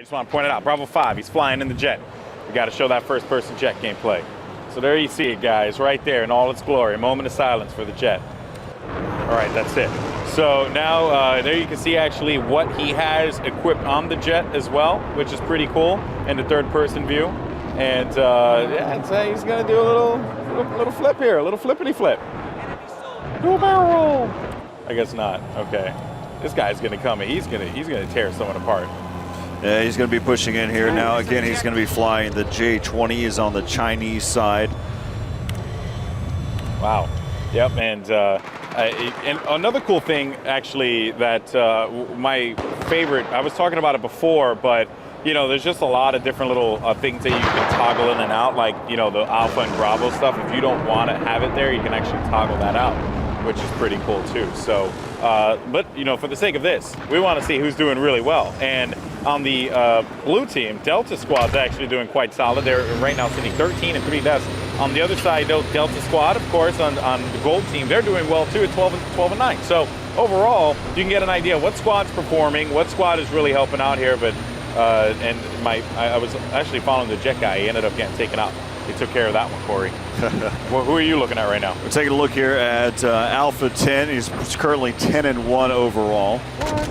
I just want to point it out. Bravo 5, he's flying in the jet. We got to show that first-person jet gameplay. So there you see it, guys, right there in all its glory. A moment of silence for the jet. All right, that's it. So now there you can see actually what he has equipped on the jet as well, which is pretty cool in the third-person view. And yeah, he's going to do a little flip here, a little flippity flip. Dual barrel roll. I guess not. Okay. This guy's going to come and he's going to tear someone apart. Yeah, he's going to be pushing in here now. Again, he's going to be flying the J-20 is on the Chinese side. Wow. Yep, and another cool thing, actually, that my favorite, I was talking about it before, but, you know, there's just a lot of different little things that you can toggle in and out, like, you know, the Alpha and Bravo stuff. If you don't want to have it there, you can actually toggle that out, which is pretty cool, too. So, but, you know, for the sake of this, we want to see who's doing really well. And on the blue team, Delta Squad's actually doing quite solid. They're right now sitting 13 and 3 deaths. On the other side, Delta Squad, of course, on the gold team, they're doing well too at 12 and 9. So overall, you can get an idea what squad's performing, what squad is really helping out here. But I was actually following the jet guy. He ended up getting taken out. He took care of that one, Corey. Well, who are you looking at right now? We're taking a look here at Alpha 10. He's currently 10 and 1 overall. What?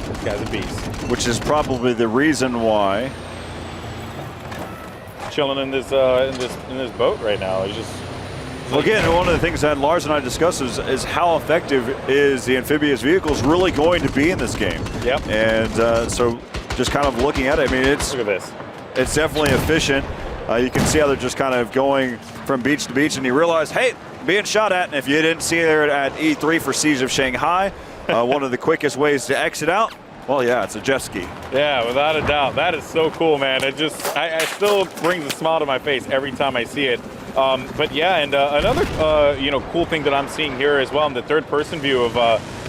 This guy's a beast. Which is probably the reason why. Chilling in this boat right now. He's just. Well, again, one of the things that Lars and I discussed is how effective is the amphibious vehicles really going to be in this game. Yep. And so just kind of looking at it, I mean, look at this. It's definitely efficient. You can see how they're just kind of going from beach to beach, and you realize, hey, being shot at. And if you didn't see there at E3 for Siege of Shanghai, one of the quickest ways to exit out. Well, yeah, it's a jet ski. Yeah, without a doubt. That is so cool, man. It just, I still brings a smile to my face every time I see it. But yeah, and another, you know, cool thing that I'm seeing here as well in the third-person view of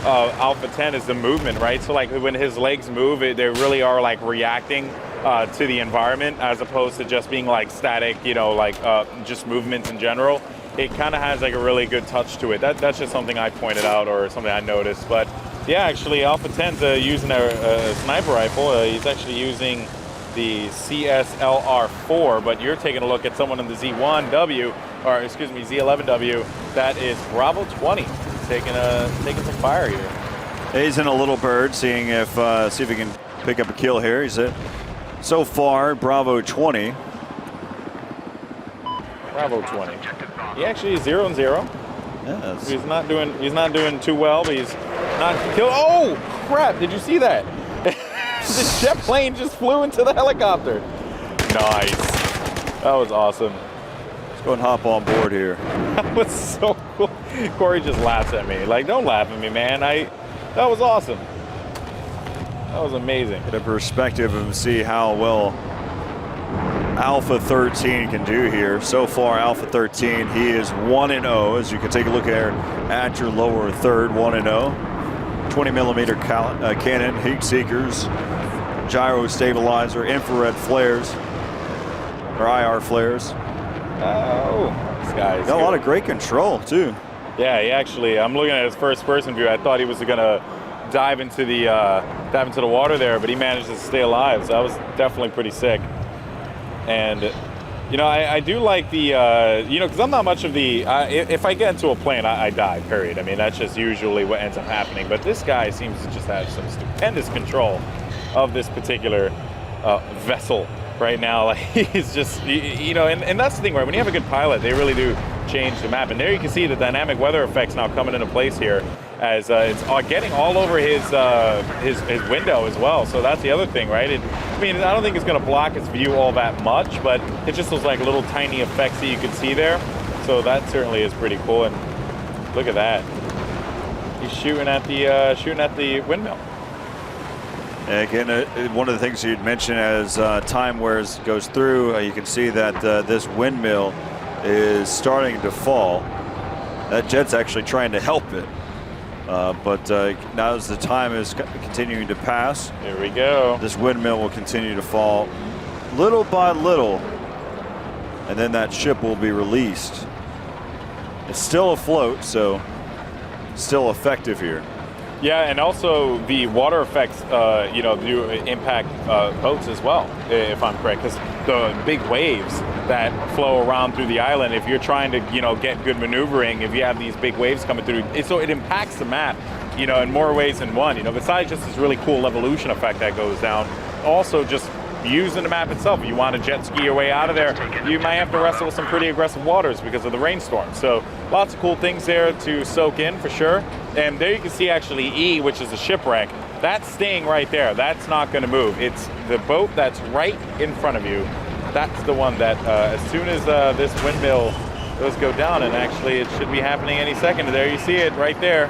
Alpha 10 is the movement, right? So like when his legs move, they really are like reacting to the environment as opposed to just being like static, you know, like just movements in general. It kind of has like a really good touch to it. That's just something I pointed out or something I noticed. But yeah, actually, Alpha 10's using a sniper rifle. He's actually using the CSLR-4, but you're taking a look at someone in the Z1W, or excuse me, Z11W. That is Bravo 20, taking some fire here. He's in a little bird, seeing if see if he can pick up a kill here. He's at so far Bravo 20. Bravo 20. He actually is 0 and 0. Yes. He's not doing too well, but he's not killed. Oh crap! Did you see that? The jet plane just flew into the helicopter. Nice. That was awesome. Let's go and hop on board here. That was so cool. Corey just laughs at me. Like, don't laugh at me, man. That was awesome. That was amazing. Get a perspective and see how well Alpha 13 can do here. So far, Alpha 13, he is 1-0. As you can take a look at your lower third, 1-0. 20mm cannon, heat seekers, gyro stabilizer, infrared flares, or IR flares. Oh, this guy's got a lot of great control too. Yeah, he actually. I'm looking at his first-person view. I thought he was gonna dive into the water there, but he managed to stay alive. So that was definitely pretty sick. And you know, I do like the, you know, because I'm not much of the, if I get into a plane, I die, period. I mean, that's just usually what ends up happening. But this guy seems to just have some stupendous control of this particular vessel right now. Like, he's just, you know, and that's the thing, right? When you have a good pilot, they really do change the map. And there you can see the dynamic weather effects now coming into place here as it's getting all over his window as well. So that's the other thing, right? I mean, I don't think it's going to block his view all that much, but it's just those like little tiny effects that you can see there. So that certainly is pretty cool. And look at that. He's shooting at the windmill. And again, one of the things you'd mentioned as time goes through, you can see that this windmill is starting to fall. That jet's actually trying to help it. But now as the time is continuing to pass, here we go. This windmill will continue to fall little by little, and then that ship will be released. It's still afloat, so still effective here. Yeah, and also the water effects, do impact boats as well, if I'm correct, because the big waves that flow around through the island, if you're trying to, get good maneuvering, if you have these big waves coming through, so it impacts the map, in more ways than one, besides just this really cool Levolution effect that goes down, also just using the map itself. If you want to jet ski your way out of there, you might have to wrestle with some pretty aggressive waters because of the rainstorm. So lots of cool things there to soak in for sure. And there you can see actually E, which is the shipwreck. That's staying right there. That's not going to move. It's the boat that's right in front of you. That's the one that as soon as this windmill does go down, and actually it should be happening any second. There you see it right there.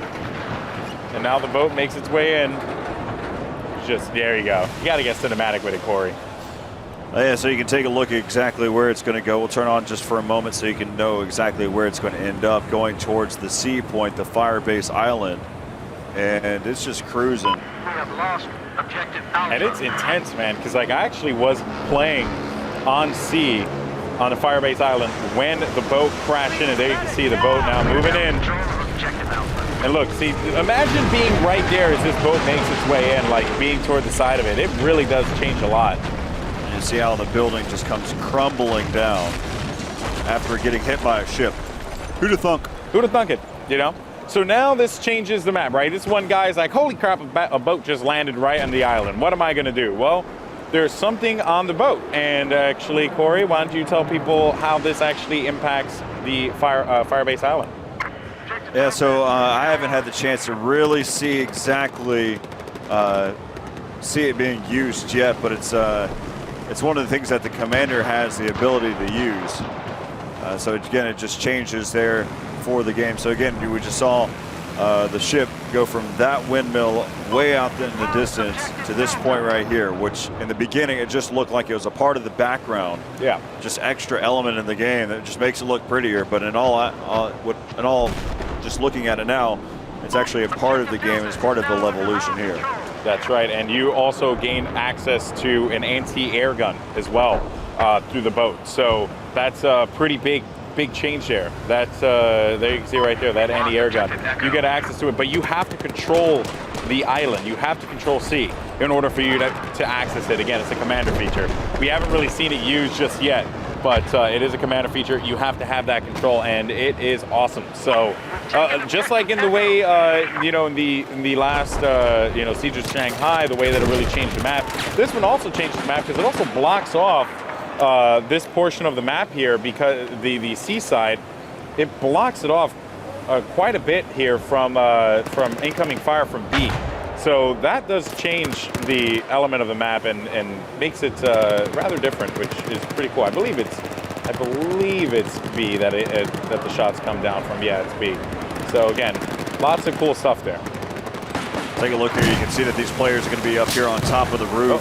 And now the boat makes its way in. Just there you go. You got to get cinematic with it, Corey. Yeah, so you can take a look at exactly where it's going to go. We'll turn on just for a moment so you can know exactly where it's going to end up, going towards the sea point, the Firebase Island. And it's just cruising. We have lost objective Alpha. And it's intense, man, because I actually was playing on sea on the Firebase Island when the boat crashed in, and there you can see the boat now moving in. And look, see, imagine being right there as this boat makes its way in, like being toward the side of it. It really does change a lot. And you see how the building just comes crumbling down after getting hit by a ship. Who'd have thunk? Who'd have thunk it, So now this changes the map, right? This one guy's like, holy crap, a boat just landed right on the island. What am I going to do? Well, there's something on the boat. And actually, Corey, why don't you tell people how this actually impacts the Firebase Island? Yeah, so I haven't had the chance to really see exactly see it being used yet, but it's one of the things that the commander has the ability to use. So again, it just changes there for the game. So again, we just saw the ship go from that windmill way out in the distance to this point right here, which in the beginning it just looked like it was a part of the background. Yeah. Just extra element in the game that just makes it look prettier. But in all, just looking at it now, it's actually a part of the game. It's part of the Levolution here. That's right, and you also gain access to an anti-air gun as well through the boat. So that's a pretty big change there. That's there you can see right there, that anti-air gun. You get access to it, but you have to control the island. You have to control C in order for you to access it. Again, it's a commander feature. We haven't really seen it used just yet, but it is a commander feature. You have to have that control, and it is awesome. So just like in the way, in the last, Siege of Shanghai, the way that it really changed the map, this one also changes the map because it also blocks off this portion of the map here, because the seaside, it blocks it off quite a bit here from incoming fire from B. So that does change the element of the map and makes it rather different, which is pretty cool. I believe it's B that that the shots come down from. Yeah, it's B. So again, lots of cool stuff there. Take a look here. You can see that these players are going to be up here on top of the roof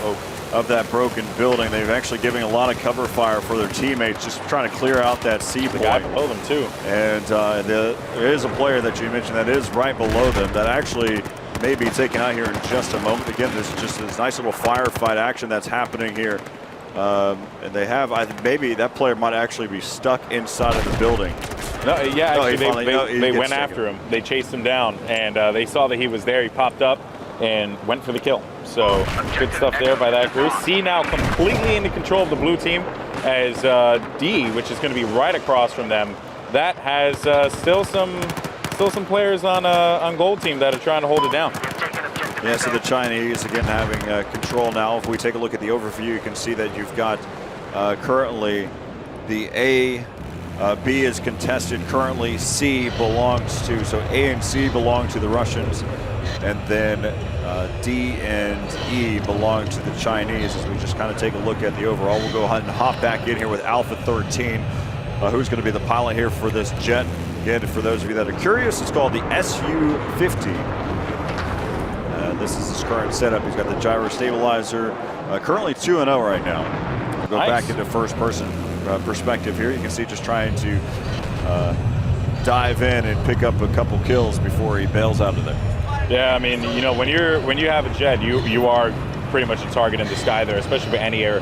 of that broken building. They've actually given a lot of cover fire for their teammates, just trying to clear out that sea point. The guy below them too. And there is a player that you mentioned that is right below them that actually may be taken out here in just a moment. Again, there's just this nice little firefight action that's happening here. And they have, maybe that player might actually be stuck inside of the building. No, yeah, actually, they went after him. They chased him down, and they saw that he was there. He popped up and went for the kill. So good stuff there by that group. C now completely into control of the blue team, as D, which is going to be right across from them, that has still some players on gold team that are trying to hold it down. Yeah, so the Chinese again having control now. If we take a look at the overview, you can see that you've got currently the A, B is contested currently. C belongs to, so A and C belong to the Russians, and then D and E belong to the Chinese. As we just kind of take a look at the overall, we'll go ahead and hop back in here with Alpha 13, who's going to be the pilot here for this jet. Again, for those of you that are curious, it's called the SU-50. This is his current setup. He's got the gyro stabilizer. Currently 2-0 right now. We'll go back into first-person perspective here. You can see just trying to dive in and pick up a couple kills before he bails out of there. Yeah, I mean, when you have a jet, you are pretty much a target in the sky there, especially for anti-air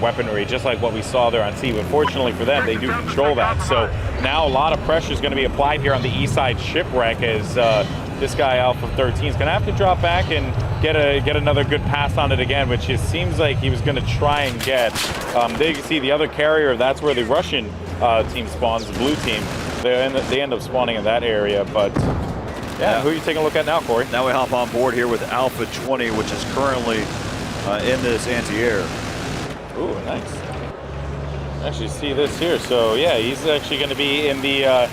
weaponry, just like what we saw there on sea. But fortunately for them, they do control that. So now a lot of pressure is going to be applied here on the east side shipwreck as this guy Alpha 13 is going to have to drop back and get another good pass on it again, which it seems like he was going to try and get. There you can see the other carrier. That's where the Russian team spawns, the blue team. They end up spawning in that area, but yeah, who are you taking a look at now, Corey? Now we hop on board here with Alpha 20, which is currently in this anti-air. Ooh, nice. Actually see this here. So yeah, he's actually going to be in the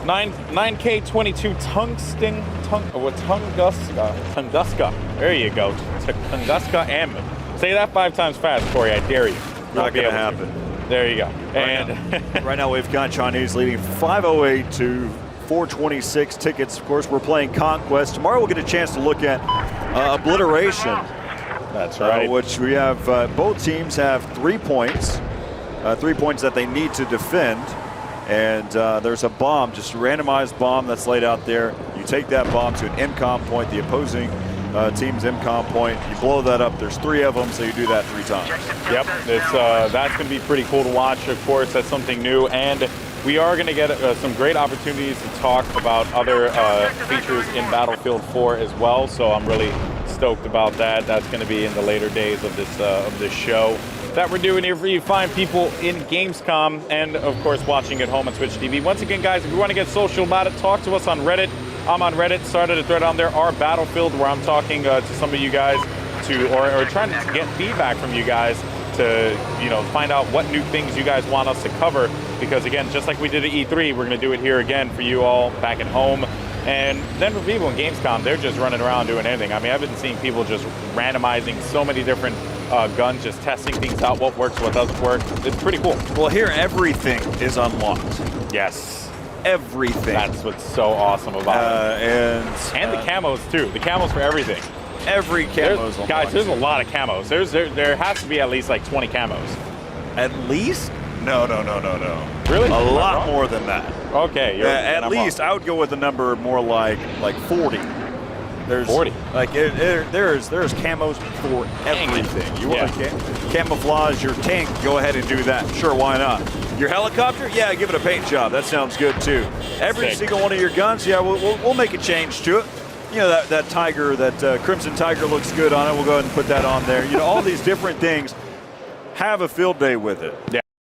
9K22 Tunguska. There you go. Tunguska M. Say that 5 times fast, Corey. I dare you. Not going to happen. There you go. Right now we've got Chinese leading 508 to 426 tickets. Of course, we're playing Conquest. Tomorrow we'll get a chance to look at Obliteration. That's right. Which we have, both teams have 3 points. 3 points that they need to defend. And there's a bomb, just a randomized bomb that's laid out there. You take that bomb to an MCOM point, the opposing team's MCOM point. You blow that up. There's 3 of them, so you do that 3 times. Yep, that's going to be pretty cool to watch. Of course, that's something new, and we are going to get some great opportunities to talk about other features in Battlefield 4 as well. So I'm really stoked about that. That's going to be in the later days of this show that we're doing here for you fine people in Gamescom, and of course watching at home on Twitch TV. Once again, guys, if you want to get social about it, talk to us on Reddit. I'm on Reddit, started a thread on there, our Battlefield, where I'm talking to some of you guys or trying to get feedback from you guys to, find out what new things you guys want us to cover. Because again, just like we did at E3, we're gonna do it here again for you all back at home. And then for people in Gamescom, they're just running around doing anything. I mean, I've been seeing people just randomizing so many different guns, just testing things out, what works, what doesn't work. It's pretty cool. Well, here everything is unlocked. Yes. Everything. That's what's so awesome about it. And the camos too. The camos for everything. Every camo is unlocked. Guys, there's a lot of camos. There has to be at least like 20 camos. At least? No. Really? A lot more than that. Okay. At least I would go with a number more like 40. There's 40. Like there's camos for everything. You want to camouflage your tank? Go ahead and do that. Sure, why not? Your helicopter? Yeah, give it a paint job. That sounds good too. Every single one of your guns, yeah, we'll make a change to it. That tiger, that Crimson Tiger looks good on it. We'll go ahead and put that on there. All these different things. Have a field day with it. Yeah.